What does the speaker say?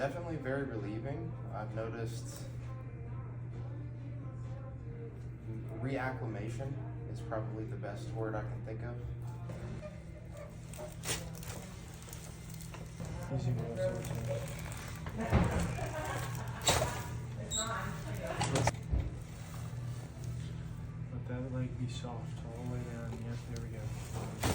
definitely very relieving. I've noticed reacclimation is probably the best word I can think of. Easy to absorb. Let that leg be soft all the way down. Yep, there we go.